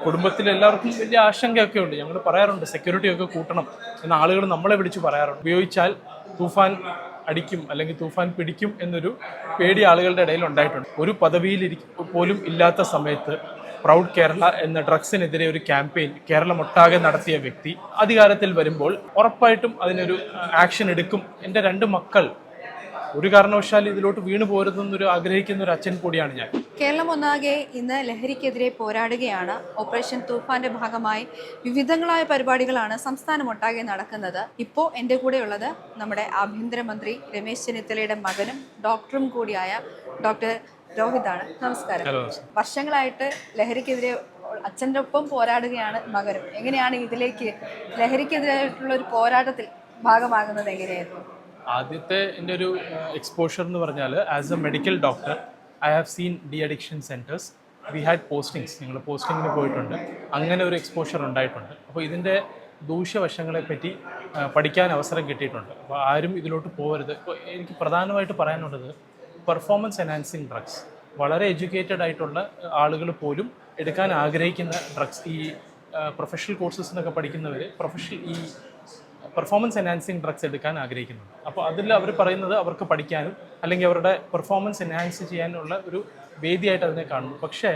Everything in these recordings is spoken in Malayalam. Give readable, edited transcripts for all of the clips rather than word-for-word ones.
കുടുംബത്തിൽ എല്ലാവർക്കും വലിയ ആശങ്കയൊക്കെ ഉണ്ട്. ഞങ്ങൾ പറയാറുണ്ട് സെക്യൂരിറ്റി ഒക്കെ കൂട്ടണം എന്ന ആളുകൾ നമ്മളെ വിളിച്ച് പറയാറുണ്ട്. ഉപയോഗിച്ചാൽ തൂഫാൻ അടിക്കും അല്ലെങ്കിൽ തൂഫാൻ പിടിക്കും എന്നൊരു പേടി ആളുകളുടെ ഇടയിൽ ഉണ്ടായിട്ടുണ്ട്. ഒരു പദവിയിൽ പോലും ഇല്ലാത്ത സമയത്ത് പ്രൗഡ് കേരള എന്ന ഡ്രഗ്സിനെതിരെ ഒരു ക്യാമ്പയിൻ കേരളമൊട്ടാകെ നടത്തിയ വ്യക്തി അധികാരത്തിൽ വരുമ്പോൾ ഉറപ്പായിട്ടും അതിനൊരു ആക്ഷൻ എടുക്കും. എൻ്റെ 2 മക്കൾ ഒരു കാരണവശാലും ഇതിലോട്ട് വീണു പോരുതെന്നൊരു ആഗ്രഹിക്കുന്ന ഒരു അച്ഛൻ കൂടിയാണ് ഞാൻ. കേരളം ഒന്നാകെ ഇന്ന് ലഹരിക്കെതിരെ പോരാടുകയാണ്. ഓപ്പറേഷൻ തൂഫാന്റെ ഭാഗമായി വിവിധങ്ങളായ പരിപാടികളാണ് സംസ്ഥാനമൊട്ടാകെ നടക്കുന്നത്. ഇപ്പോൾ എൻ്റെ കൂടെയുള്ളത് നമ്മുടെ ആഭ്യന്തരമന്ത്രി രമേശ് ചെന്നിത്തലയുടെ മകനും ഡോക്ടറും കൂടിയായ ഡോക്ടർ രോഹിതാണ്. നമസ്കാരം. വർഷങ്ങളായിട്ട് ലഹരിക്കെതിരെ അച്ഛൻ്റെ ഒപ്പം പോരാടുകയാണ് മകനും. എങ്ങനെയാണ് ഇതിലേക്ക് ലഹരിക്കെതിരായിട്ടുള്ള ഒരു പോരാട്ടത്തിൽ ഭാഗമാകുന്നത്? എങ്ങനെയായിരുന്നു ആദ്യത്തെ എൻ്റെ ഒരു എക്സ്പോഷർ എന്ന് പറഞ്ഞാൽ, as A medical doctor I have seen de addiction centres. We had postings, ഞങ്ങൾ പോസ്റ്റിങ്ങിന് പോയിട്ടുണ്ട്. അങ്ങനെ ഒരു എക്സ്പോഷർ ഉണ്ടായിട്ടുണ്ട്. അപ്പോൾ ഇതിൻ്റെ ദൂഷ്യവശങ്ങളെപ്പറ്റി പഠിക്കാൻ അവസരം കിട്ടിയിട്ടുണ്ട്. അപ്പോൾ ആരും ഇതിലോട്ട് പോകരുത്. ഇപ്പോൾ എനിക്ക് പ്രധാനമായിട്ട് പറയാനുള്ളത്, പെർഫോമൻസ് എൻഹാൻസിങ് ഡ്രഗ്സ് വളരെ എഡ്യൂക്കേറ്റഡ് ആയിട്ടുള്ള ആളുകൾ പോലും എടുക്കാൻ ആഗ്രഹിക്കുന്ന ഡ്രഗ്സ്, ഈ പ്രൊഫഷണൽ കോഴ്സസ് എന്നൊക്കെ പഠിക്കുന്നവർ ഈ പെർഫോമൻസ് എൻഹാൻസിങ് ഡ്രഗ്സ് എടുക്കാൻ ആഗ്രഹിക്കുന്നുണ്ട്. അപ്പോൾ അതിൽ അവർ പറയുന്നത് അവർക്ക് പഠിക്കാനും അല്ലെങ്കിൽ അവരുടെ പെർഫോമൻസ് എൻഹാൻസ് ചെയ്യാനുള്ള ഒരു വേദിയായിട്ട് അതിനെ കാണുന്നു. പക്ഷേ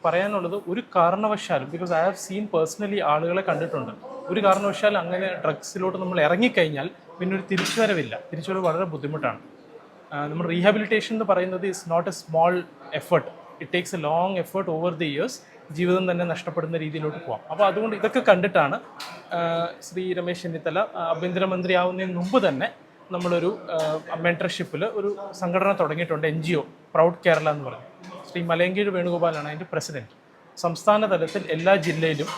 പറയാനുള്ളത്, ഒരു കാരണവശാലും, because I have seen personally ആളുകളെ കണ്ടിട്ടുണ്ട്, ഒരു കാരണവശാലും അങ്ങനെ ഡ്രഗ്സിലോട്ട് നമ്മൾ ഇറങ്ങിക്കഴിഞ്ഞാൽ പിന്നെ ഒരു തിരിച്ചുവരവ് വളരെ ബുദ്ധിമുട്ടാണ്. നമ്മൾ റീഹാബിലിറ്റേഷൻ എന്ന് പറയുന്നത് is not a small effort. It takes a long effort over the years. ജീവിതം തന്നെ നഷ്ടപ്പെടുന്ന രീതിയിലോട്ട് പോകാം. അപ്പോൾ അതുകൊണ്ട് ഇതൊക്കെ കണ്ടിട്ടാണ് ശ്രീ രമേശ് ചെന്നിത്തല ആഭ്യന്തരമന്ത്രി ആവുന്നതിന് മുമ്പ് തന്നെ നമ്മളൊരു മെൻറ്റർഷിപ്പിൽ ഒരു സംഘടന തുടങ്ങിയിട്ടുണ്ട്, NGO പ്രൗഡ് കേരള എന്ന് പറഞ്ഞു. ശ്രീ മലയങ്കീഴ് വേണുഗോപാലാണ് അതിൻ്റെ പ്രസിഡന്റ്. സംസ്ഥാന തലത്തിൽ എല്ലാ ജില്ലയിലും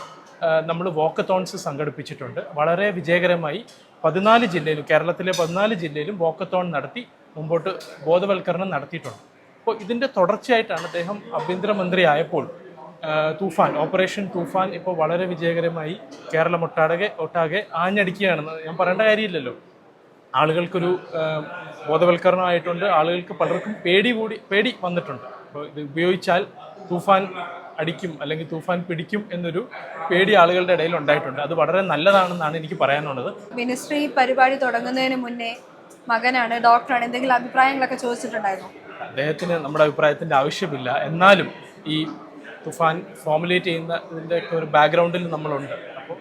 നമ്മൾ വാക്കത്തോൺസ് സംഘടിപ്പിച്ചിട്ടുണ്ട്. വളരെ വിജയകരമായി 14 ജില്ലയിലും, കേരളത്തിലെ 14 ജില്ലയിലും വാക്കത്തോൺ നടത്തി മുമ്പോട്ട് ബോധവൽക്കരണം നടത്തിയിട്ടുണ്ട്. അപ്പോൾ ഇതിൻ്റെ തുടർച്ചയായിട്ടാണ് അദ്ദേഹം ആഭ്യന്തരമന്ത്രി ആയപ്പോൾ ഓപ്പറേഷൻ തൂഫാൻ ഇപ്പോൾ വളരെ വിജയകരമായി ഒട്ടാകെ ആഞ്ഞടിക്കുകയാണെന്ന് ഞാൻ പറയേണ്ട കാര്യമില്ലല്ലോ. ആളുകൾക്കൊരു ബോധവൽക്കരണമായിട്ടുണ്ട്. ആളുകൾക്ക് പലർക്കും പേടി വന്നിട്ടുണ്ട്. അപ്പോൾ ഇത് ഉപയോഗിച്ചാൽ തൂഫാൻ അടിക്കും അല്ലെങ്കിൽ തൂഫാൻ പിടിക്കും എന്നൊരു പേടി ആളുകളുടെ ഇടയിൽ ഉണ്ടായിട്ടുണ്ട്. അത് വളരെ നല്ലതാണെന്നാണ് എനിക്ക് പറയാനുള്ളത്. മിനിസ്ട്രി പരിപാടി തുടങ്ങുന്നതിന് മുന്നേ മകനാണ്, ഡോക്ടറാണ്, എന്തെങ്കിലും അഭിപ്രായങ്ങളൊക്കെ ചോദിച്ചിട്ടുണ്ടായിരുന്നു? അദ്ദേഹത്തിന് നമ്മുടെ അഭിപ്രായത്തിൻ്റെ ആവശ്യമില്ല. എന്നാലും ഈ തുഫാൻ ഫോമുലേറ്റ് ചെയ്യുന്ന ഇതിൻ്റെയൊക്കെ ഒരു ബാക്ക്ഗ്രൗണ്ടിൽ നമ്മളുണ്ട്. അപ്പോൾ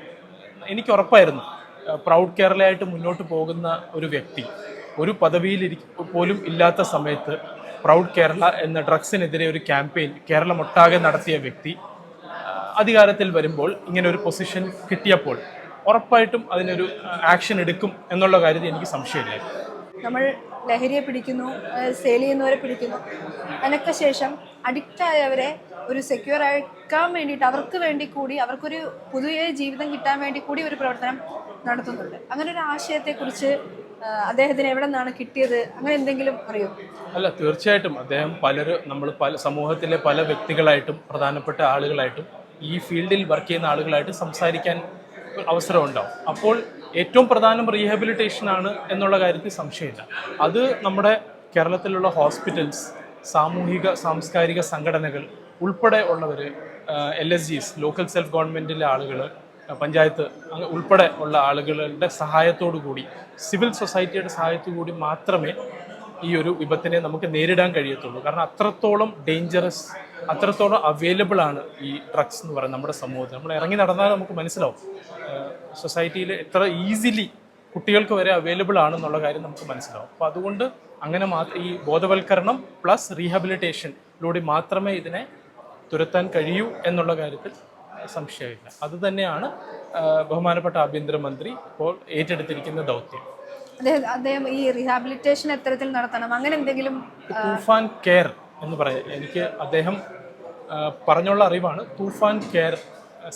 എനിക്ക് ഉറപ്പായിരുന്നു, പ്രൗഡ് കേരളയായിട്ട് മുന്നോട്ട് പോകുന്ന ഒരു വ്യക്തി ഒരു പദവിയിൽ പോലും ഇല്ലാത്ത സമയത്ത് പ്രൗഡ് കേരള എന്ന ഡ്രഗ്സിനെതിരെ ഒരു ക്യാമ്പയിൻ കേരളമൊട്ടാകെ നടത്തിയ വ്യക്തി അധികാരത്തിൽ വരുമ്പോൾ ഇങ്ങനെ ഒരു പൊസിഷൻ കിട്ടിയപ്പോൾ ഉറപ്പായിട്ടും അതിനൊരു ആക്ഷൻ എടുക്കും എന്നുള്ള കാര്യത്തിൽ എനിക്ക് സംശയമില്ല. നമ്മൾ ലഹരിയെ പിടിക്കുന്നു, സെയിൽ ചെയ്യുന്നവരെ പിടിക്കുന്നു, അതിനൊക്കെ ശേഷം അഡിക്റ്റ് ആയവരെ ഒരു സെക്യൂർ ആക്കാൻ വേണ്ടിയിട്ട് അവർക്ക് വേണ്ടി കൂടി, അവർക്കൊരു പുതിയ ജീവിതം കിട്ടാൻ വേണ്ടി കൂടി ഒരു പ്രവർത്തനം നടത്തുന്നുണ്ട്. അങ്ങനെ ഒരു ആശയത്തെക്കുറിച്ച് അദ്ദേഹത്തിന് എവിടെ നിന്നാണ് കിട്ടിയത്? അങ്ങനെ എന്തെങ്കിലും അറിയോ? അല്ല, തീർച്ചയായിട്ടും അദ്ദേഹം നമ്മൾ സമൂഹത്തിലെ പല വ്യക്തികളായിട്ടും പ്രധാനപ്പെട്ട ആളുകളായിട്ടും ഈ ഫീൽഡിൽ വർക്ക് ചെയ്യുന്ന ആളുകളായിട്ട് സംസാരിക്കാൻ അവസരമുണ്ടാവും. അപ്പോൾ ഏറ്റവും പ്രധാനം റീഹാബിലിറ്റേഷൻ ആണ് എന്നുള്ള കാര്യത്തിൽ സംശയമില്ല. അത് നമ്മുടെ കേരളത്തിലുള്ള ഹോസ്പിറ്റൽസ്, സാമൂഹിക സാംസ്കാരിക സംഘടനകൾ ഉൾപ്പെടെ ഉള്ളവർ, LSGs, ലോക്കൽ സെൽഫ് ഗവൺമെൻറ്റിലെ ആളുകൾ, പഞ്ചായത്ത് ഉൾപ്പെടെ ഉള്ള ആളുകളുടെ സഹായത്തോടു കൂടി, സിവിൽ സൊസൈറ്റിയുടെ സഹായത്തോടു കൂടി മാത്രമേ ഈ ഒരു വിപത്തിനെ നമുക്ക് നേരിടാൻ കഴിയത്തുള്ളൂ. കാരണം അത്രത്തോളം ഡേഞ്ചറസ്, അത്രത്തോളം അവൈലബിൾ ആണ് ഈ ഡ്രഗ്സ് എന്ന് പറയുന്നത് നമ്മുടെ സമൂഹത്തിൽ. നമ്മൾ ഇറങ്ങി നടന്നാൽ നമുക്ക് മനസ്സിലാവും സൊസൈറ്റിയിൽ എത്ര ഈസിലി കുട്ടികൾക്ക് വരെ അവൈലബിൾ ആണെന്നുള്ള കാര്യം നമുക്ക് മനസ്സിലാവും. അപ്പോൾ അതുകൊണ്ട് അങ്ങനെ ഈ ബോധവൽക്കരണം പ്ലസ് റീഹാബിലിറ്റേഷനിലൂടെ മാത്രമേ ഇതിനെ തുരത്താൻ കഴിയൂ എന്നുള്ള കാര്യത്തിൽ സംശയമില്ല. അതുതന്നെയാണ് ബഹുമാനപ്പെട്ട ആഭ്യന്തരമന്ത്രി ഇപ്പോൾ ഏറ്റെടുത്തിരിക്കുന്ന ദൗത്യം. അദ്ദേഹം ഈ റീഹാബിലിറ്റേഷൻ എത്തരത്തിൽ നടത്തണം, അങ്ങനെ എന്തെങ്കിലും? തൂഫാൻ കെയർ എന്ന് പറയാം. എനിക്ക് അദ്ദേഹം പറഞ്ഞുള്ള അറിവാണ്, തൂഫാൻ കെയർ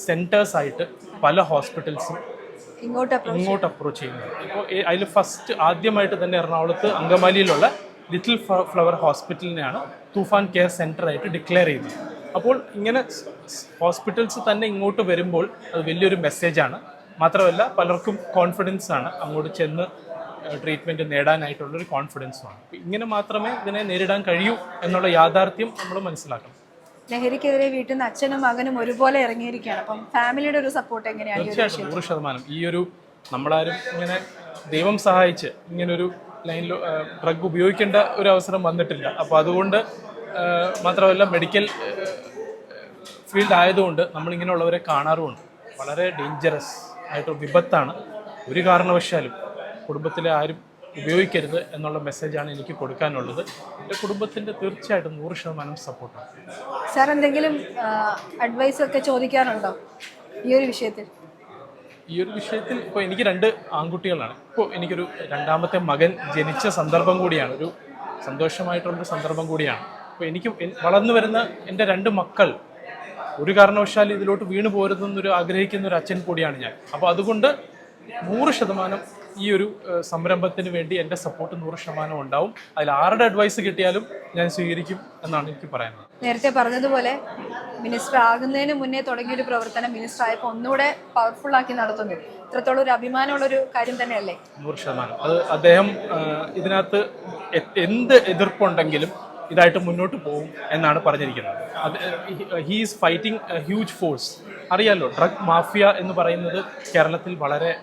സെൻറ്റേഴ്സ് ആയിട്ട് പല ഹോസ്പിറ്റൽസും ഇങ്ങോട്ട് അപ്രോച്ച് ചെയ്യുന്നത്. ഇപ്പോൾ അതിൽ ആദ്യമായിട്ട് തന്നെ എറണാകുളത്ത് അങ്കമാലിയിലുള്ള ലിറ്റിൽ ഫ്ലവർ ഹോസ്പിറ്റലിനെയാണ് തൂഫാൻ കെയർ സെൻറ്റർ ആയിട്ട് ഡിക്ലെയർ ചെയ്തത്. അപ്പോൾ ഇങ്ങനെ ഹോസ്പിറ്റൽസ് തന്നെ ഇങ്ങോട്ട് വരുമ്പോൾ അത് വലിയൊരു മെസ്സേജാണ്. മാത്രമല്ല പലർക്കും കോൺഫിഡൻസ് ആണ്, അങ്ങോട്ട് ചെന്ന് ട്രീറ്റ്മെൻറ്റ് നേടാനായിട്ടുള്ളൊരു കോൺഫിഡൻസുമാണ്. ഇങ്ങനെ മാത്രമേ ഇതിനെ നേരിടാൻ കഴിയൂ എന്നുള്ള യാഥാർത്ഥ്യം നമ്മൾ മനസ്സിലാക്കണം. ലഹരിക്കെതിരെ വീട്ടിൽ നിന്ന് അച്ഛനും മകനും ഒരുപോലെ ഇറങ്ങിയിരിക്കുകയാണ്. അപ്പം ഫാമിലിയുടെ ഒരു സപ്പോർട്ട് എങ്ങനെയാണ് ഈ ഒരു തീർച്ചയായിട്ടും 100%. ഈ ഒരു നമ്മളാരും ഇങ്ങനെ ദൈവം സഹായിച്ച് ഇങ്ങനൊരു ലൈനിൽ ഡ്രഗ് ഉപയോഗിക്കേണ്ട ഒരു അവസരം വന്നിട്ടില്ല. അപ്പോൾ അതുകൊണ്ട് മാത്രമല്ല മെഡിക്കൽ ഫീൽഡ് ആയതുകൊണ്ട് നമ്മളിങ്ങനെയുള്ളവരെ കാണാറുമുണ്ട്. വളരെ ഡേഞ്ചറസ് ആയിട്ട് വിപത്താണ്. ഒരു കാരണവശാലും കുടുംബത്തിലെ ആരും ഉപയോഗിക്കരുത് എന്നുള്ള മെസ്സേജാണ് എനിക്ക് കൊടുക്കാനുള്ളത്. എൻ്റെ കുടുംബത്തിൻ്റെ തീർച്ചയായിട്ടും 100% സപ്പോർട്ടാണ്. സാർ എന്തെങ്കിലും അഡ്വൈസ് ഒക്കെ ചോദിക്കാറുണ്ടോ ഈ ഒരു വിഷയത്തിൽ? ഈ ഒരു വിഷയത്തിൽ ഇപ്പോൾ എനിക്ക് 2 ആൺകുട്ടികളാണ്. ഇപ്പോൾ എനിക്കൊരു രണ്ടാമത്തെ മകൻ ജനിച്ച സന്ദർഭം കൂടിയാണ്, ഒരു സന്തോഷമായിട്ടുള്ളൊരു സന്ദർഭം കൂടിയാണ്. അപ്പോൾ എനിക്ക് വളർന്നു വരുന്ന എൻ്റെ 2 മക്കൾ ഒരു കാരണവശാലും ഇതിലോട്ട് വീണു പോരുതെന്നൊരു ആഗ്രഹിക്കുന്ന ഒരു അച്ഛൻ കൂടിയാണ് ഞാൻ. അപ്പോൾ അതുകൊണ്ട് 100% ഈ ഒരു സംരംഭത്തിന് വേണ്ടി എൻ്റെ സപ്പോർട്ട് 100% ഉണ്ടാവും. അതിൽ ആരുടെ അഡ്വൈസ് കിട്ടിയാലും ഞാൻ സ്വീകരിക്കും എന്നാണ് എനിക്ക് പറയാനുള്ളത്. നേരത്തെ പറഞ്ഞതുപോലെ മിനിസ്റ്റർ ആകുന്നതിന് മുന്നേ തുടങ്ങിയൊരു പ്രവർത്തനം മിനിസ്റ്റർ ആയപ്പോൾ ഒന്നുകൂടെ പവർഫുൾ ആക്കി നടത്തുന്നു. ഇത്രത്തോളം ഒരു അഭിമാനമുള്ളൊരു കാര്യം തന്നെയല്ലേ? 100%. അത് അദ്ദേഹം ഇതിനകത്ത് എന്ത് എതിർപ്പുണ്ടെങ്കിലും ഇതായിട്ട് മുന്നോട്ട് പോകും എന്നാണ് പറഞ്ഞിരിക്കുന്നത്. അത് he is fighting A huge force. അറിയാലോ, ഡ്രഗ് മാഫിയ എന്ന് പറയുന്നത് കേരളത്തിൽ വളരെ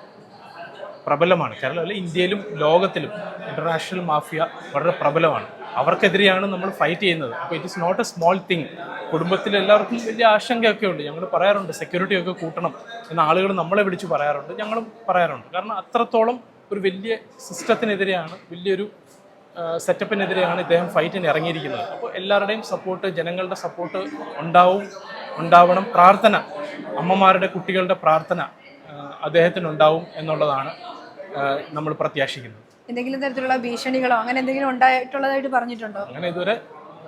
പ്രബലമാണ്. കേരളമല്ല, ഇന്ത്യയിലും ലോകത്തിലും ഇൻ്റർനാഷണൽ മാഫിയ വളരെ പ്രബലമാണ്. അവർക്കെതിരെയാണ് നമ്മൾ ഫൈറ്റ് ചെയ്യുന്നത്. അപ്പോൾ it is not a small thing. കുടുംബത്തിൽ എല്ലാവർക്കും വലിയ ആശങ്കയൊക്കെ ഉണ്ട്. ഞങ്ങൾ പറയാറുണ്ട് സെക്യൂരിറ്റി ഒക്കെ കൂട്ടണം എന്ന ആളുകൾ നമ്മളെ വിളിച്ച് പറയാറുണ്ട്, ഞങ്ങളും പറയാറുണ്ട്. കാരണം അത്രത്തോളം ഒരു വലിയ സിസ്റ്റത്തിനെതിരെയാണ്, വലിയൊരു സെറ്റപ്പിനെതിരെയാണ് ഇദ്ദേഹം ഫൈറ്റിന് ഇറങ്ങിയിരിക്കുന്നത്. അപ്പോൾ എല്ലാവരുടെയും സപ്പോർട്ട്, ജനങ്ങളുടെ സപ്പോർട്ട് ഉണ്ടാവണം. പ്രാർത്ഥന, അമ്മമാരുടെ കുട്ടികളുടെ പ്രാർത്ഥന അദ്ദേഹത്തിനുണ്ടാവും എന്നുള്ളതാണ് നമ്മൾ പ്രത്യാശിക്കുന്നത്. എന്തെങ്കിലും തരത്തിലുള്ള ഭീഷണികളോ അങ്ങനെ എന്തെങ്കിലും ഉണ്ടായിട്ടുള്ളതായിട്ട് പറഞ്ഞിട്ടുണ്ടോ? അങ്ങനെ ഇതുവരെ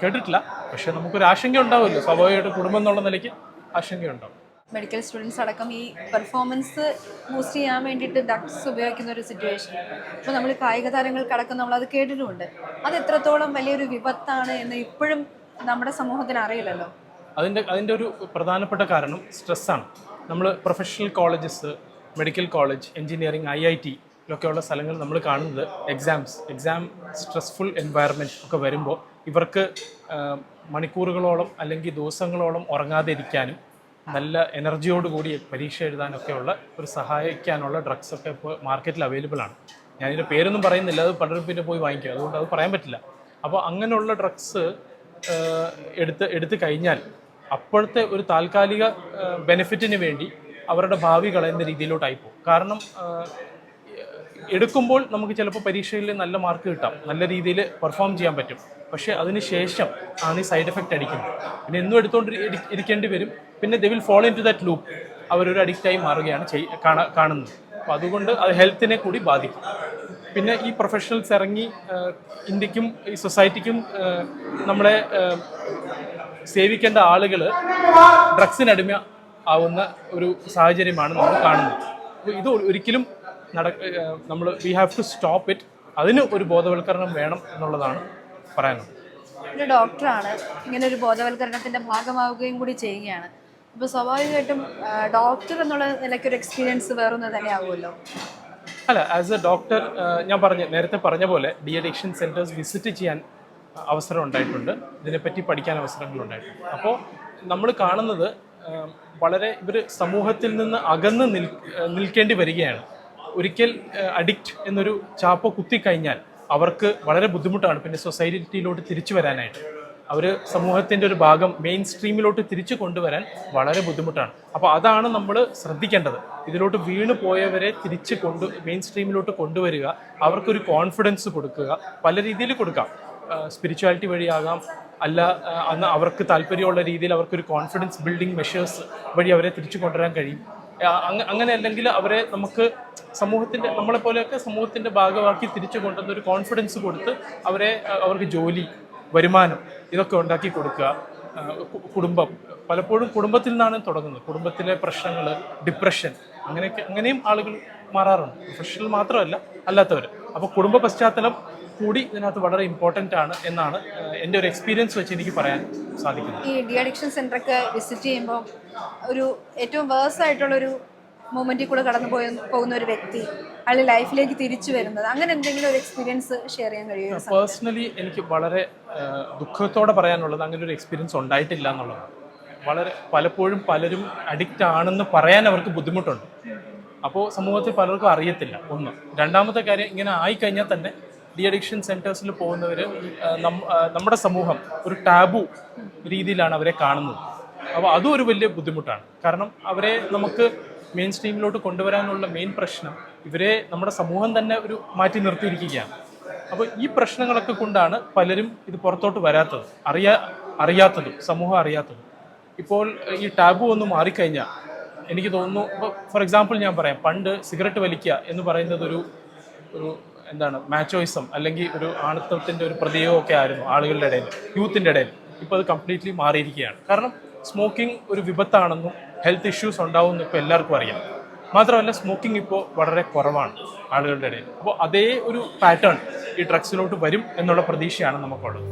കേട്ടിട്ടില്ല. പക്ഷെ നമുക്കൊരു ആശങ്ക ഉണ്ടാവുമല്ലോ, സ്വാഭാവികമായിട്ട് കുടുംബം എന്നുള്ള നിലയ്ക്ക് ആശങ്കയുണ്ടാവും. മെഡിക്കൽ സ്റ്റുഡൻസ് അടക്കം ഈ പെർഫോമൻസ് ബൂസ്റ്റ് ചെയ്യാൻ വേണ്ടിയിട്ട് ഡ്രഗ്സ് ഉപയോഗിക്കുന്ന ഒരു സിറ്റുവേഷൻ ഇപ്പോൾ നമ്മൾ കായിക താരങ്ങൾക്കടക്കം നമ്മളത് കേട്ടിട്ടുമുണ്ട്. അത് എത്രത്തോളം വലിയൊരു വിപത്താണ് എന്ന് ഇപ്പോഴും നമ്മുടെ സമൂഹത്തിന് അറിയില്ലല്ലോ. അതിൻ്റെ ഒരു പ്രധാനപ്പെട്ട കാരണം സ്ട്രെസ്സാണ്. നമ്മൾ professional colleges, medical college, engineering, IIT ൊക്കെയുള്ള സ്ഥലങ്ങൾ നമ്മൾ കാണുന്നത് എക്സാം സ്ട്രെസ്ഫുൾ എൻവയറമെൻറ്റ് ഒക്കെ വരുമ്പോൾ ഇവർക്ക് മണിക്കൂറുകളോളം അല്ലെങ്കിൽ ദിവസങ്ങളോളം ഉറങ്ങാതെ ഇരിക്കാനും നല്ല എനർജിയോടുകൂടി പരീക്ഷ എഴുതാനൊക്കെയുള്ള ഒരു സഹായിക്കാനുള്ള ഡ്രഗ്സൊക്കെ ഇപ്പോൾ മാർക്കറ്റിൽ അവൈലബിൾ ആണ്. ഞാനിതിൻ്റെ പേരൊന്നും പറയുന്നില്ല, അത് പലരും പിന്നെ പോയി വാങ്ങിക്കുക, അതുകൊണ്ട് അത് പറയാൻ പറ്റില്ല. അപ്പോൾ അങ്ങനെയുള്ള ഡ്രഗ്സ് എടുത്ത് കഴിഞ്ഞാൽ അപ്പോഴത്തെ ഒരു താൽക്കാലിക ബെനിഫിറ്റിന് വേണ്ടി അവരുടെ ഭാവി കളയുന്ന രീതിയിലോട്ടായി പോകും. കാരണം എടുക്കുമ്പോൾ നമുക്ക് ചിലപ്പോൾ പരീക്ഷയിൽ നല്ല മാർക്ക് കിട്ടാം, നല്ല രീതിയിൽ പെർഫോം ചെയ്യാൻ പറ്റും. പക്ഷേ അതിന് ശേഷം ആണ് ഈ സൈഡ് എഫക്റ്റ് അടിക്കുന്നത്. പിന്നെ എന്നും ഇരിക്കേണ്ടി വരും. പിന്നെ they will follow in to that loop. അവരൊരു അഡിക്റ്റായി മാറുകയാണ് കാണുന്നത്. അപ്പോൾ അതുകൊണ്ട് അത് ഹെൽത്തിനെ കൂടി ബാധിക്കും. പിന്നെ ഈ പ്രൊഫഷണൽസ് ഇറങ്ങി ഇന്ത്യക്കും ഈ സൊസൈറ്റിക്കും നമ്മളെ സേവിക്കേണ്ട ആളുകൾ ഡ്രഗ്സിനടിമ ആവുന്ന ഒരു സാഹചര്യമാണ് നമ്മൾ കാണുന്നത്. അപ്പോൾ ഇത് ഒരിക്കലും നമ്മൾ we have to stop it. അതിന് ഒരു ബോധവൽക്കരണം വേണം എന്നുള്ളതാണ് പറയാനുള്ളത്. ഒരു ഡോക്ടറാണ്, ഇങ്ങനെ ഒരു ബോധവൽക്കരണത്തിൻ്റെ ഭാഗമാവുകയും കൂടി ചെയ്യുകയാണ്. അപ്പോൾ സ്വാഭാവികമായിട്ടും ഡോക്ടർ എന്നുള്ള നിലയ്ക്കൊരു എക്സ്പീരിയൻസ് വേറൊന്നും തന്നെയാവുമല്ലോ. അല്ല, ആസ് എ ഡോക്ടർ ഞാൻ നേരത്തെ പറഞ്ഞ പോലെ ഡി അഡിക്ഷൻ സെൻറ്റേഴ്സ് വിസിറ്റ് ചെയ്യാൻ അവസരം ഉണ്ടായിട്ടുണ്ട്, ഇതിനെപ്പറ്റി പഠിക്കാൻ അവസരങ്ങളുണ്ടായിട്ടുണ്ട്. അപ്പോൾ നമ്മൾ കാണുന്നത് വളരെ ഇവർ സമൂഹത്തിൽ നിന്ന് അകന്ന് നിൽക്കേണ്ടി വരികയാണ്. ഒരിക്കൽ അഡിക്റ്റ് എന്നൊരു ചാപ്പ കുത്തിക്കഴിഞ്ഞാൽ അവർക്ക് വളരെ ബുദ്ധിമുട്ടാണ് പിന്നെ സൊസൈറ്റിയിലോട്ട് തിരിച്ചു വരാനായിട്ട്. അവർ സമൂഹത്തിൻ്റെ ഒരു ഭാഗം മെയിൻ സ്ട്രീമിലോട്ട് തിരിച്ചു കൊണ്ടുവരാൻ വളരെ ബുദ്ധിമുട്ടാണ്. അപ്പോൾ അതാണ് നമ്മൾ ശ്രദ്ധിക്കേണ്ടത്. ഇതിലോട്ട് വീണ് പോയവരെ തിരിച്ച് മെയിൻ സ്ട്രീമിലോട്ട് കൊണ്ടുവരിക, അവർക്കൊരു കോൺഫിഡൻസ് കൊടുക്കുക, പല രീതിയിൽ കൊടുക്കാം. സ്പിരിച്വാലിറ്റി വഴിയാകാം, അല്ല അന്ന് അവർക്ക് താല്പര്യമുള്ള രീതിയിൽ അവർക്കൊരു കോൺഫിഡൻസ് ബിൽഡിംഗ് മെഷേഴ്സ് വഴി അവരെ തിരിച്ചു കൊണ്ടുവരാൻ കഴിയും. അങ്ങനെ അല്ലെങ്കിൽ അവരെ നമുക്ക് നമ്മളെപ്പോലെയൊക്കെ സമൂഹത്തിൻ്റെ ഭാഗമാക്കി തിരിച്ചു കൊണ്ടുവന്ന ഒരു കോൺഫിഡൻസ് കൊടുത്ത് അവർക്ക് ജോലി, വരുമാനം ഇതൊക്കെ ഉണ്ടാക്കി കൊടുക്കുക. കുടുംബം പലപ്പോഴും കുടുംബത്തിൽ നിന്നാണ് തുടങ്ങുന്നത്. കുടുംബത്തിലെ പ്രശ്നങ്ങൾ, ഡിപ്രഷൻ, അങ്ങനെയും ആളുകൾ മാറാറുണ്ട്. പ്രൊഫഷണൽ മാത്രമല്ല, അല്ലാത്തവർ. അപ്പോൾ കുടുംബ പശ്ചാത്തലം കൂടി ഇതിനകത്ത് വളരെ ഇമ്പോർട്ടൻ്റ് ആണ് എന്നാണ് എൻ്റെ ഒരു എക്സ്പീരിയൻസ് വെച്ച് എനിക്ക് പറയാൻ സാധിക്കുന്നത്. ഈ ഡി അഡിക്ഷൻ സെൻ്ററൊക്കെ വിസിറ്റ് ചെയ്യുമ്പോൾ ഒരു ഏറ്റവും വേഴ്സ് ആയിട്ടുള്ളൊരു മൊമെന്റിൽ കൂടെ പോകുന്ന ഒരു വ്യക്തി അയാൾ ലൈഫിലേക്ക് തിരിച്ചു വരുന്നത്, അങ്ങനെ എന്തെങ്കിലും ഒരു എക്സ്പീരിയൻസ് ഷെയർ ചെയ്യാൻ കഴിയുമോ? പേഴ്സണലി എനിക്ക് വളരെ ദുഃഖത്തോടെ പറയാനുള്ളത് അങ്ങനെ ഒരു എക്സ്പീരിയൻസ് ഉണ്ടായിട്ടില്ല എന്നുള്ളതാണ്. വളരെ പലപ്പോഴും പലരും അഡിക്റ്റ് ആണെന്ന് പറയാൻ അവർക്ക് ബുദ്ധിമുട്ടുണ്ട്. അപ്പോൾ സമൂഹത്തിൽ പലർക്കും അറിയത്തില്ല. ഒന്ന്. രണ്ടാമത്തെ കാര്യം, ഇങ്ങനെ ആയിക്കഴിഞ്ഞാൽ തന്നെ ഡി അഡിക്ഷൻ സെൻറ്റേഴ്സിൽ പോകുന്നവർ നമ്മുടെ സമൂഹം ഒരു ടാബു രീതിയിലാണ് അവരെ കാണുന്നത്. അപ്പോൾ അതും ഒരു വലിയ ബുദ്ധിമുട്ടാണ്. കാരണം അവരെ നമുക്ക് മെയിൻ സ്ട്രീമിലോട്ട് കൊണ്ടുവരാനുള്ള മെയിൻ പ്രശ്നം ഇവരെ നമ്മുടെ സമൂഹം തന്നെ ഒരു മാറ്റി നിർത്തിയിരിക്കുകയാണ്. അപ്പോൾ ഈ പ്രശ്നങ്ങളൊക്കെ കൊണ്ടാണ് പലരും ഇത് പുറത്തോട്ട് വരാത്തത്, അറിയാത്തതും സമൂഹം അറിയാത്തതും. ഇപ്പോൾ ഈ ടാബു ഒന്ന് മാറിക്കഴിഞ്ഞാൽ എനിക്ക് തോന്നുന്നു, ഇപ്പോൾ ഫോർ എക്സാമ്പിൾ ഞാൻ പറയാം, പണ്ട് സിഗരറ്റ് വലിക്കുക എന്ന് പറയുന്നത് ഒരു എന്താണ് മാച്ചോയിസം അല്ലെങ്കിൽ ഒരു ആണത്വത്തിൻ്റെ ഒരു പ്രതീകമൊക്കെ ആയിരുന്നു ആളുകളുടെ ഇടയിൽ, യൂത്തിൻ്റെ ഇടയിൽ. ഇപ്പോൾ അത് കംപ്ലീറ്റ്ലി മാറിയിരിക്കുകയാണ്. കാരണം സ്മോക്കിംഗ് ഒരു വിപത്താണെന്നും ഹെൽത്ത് ഇഷ്യൂസ് ഉണ്ടാവുമെന്നും ഇപ്പോൾ എല്ലാവർക്കും അറിയാം. മാത്രമല്ല സ്മോക്കിംഗ് ഇപ്പോൾ വളരെ കുറവാണ് ആളുകളുടെ ഇടയിൽ. അപ്പോൾ അതേ ഒരു പാറ്റേൺ ഈ ഡ്രഗ്സിലോട്ട് വരും എന്നുള്ള പ്രതീക്ഷയാണ് നമുക്കുള്ളത്.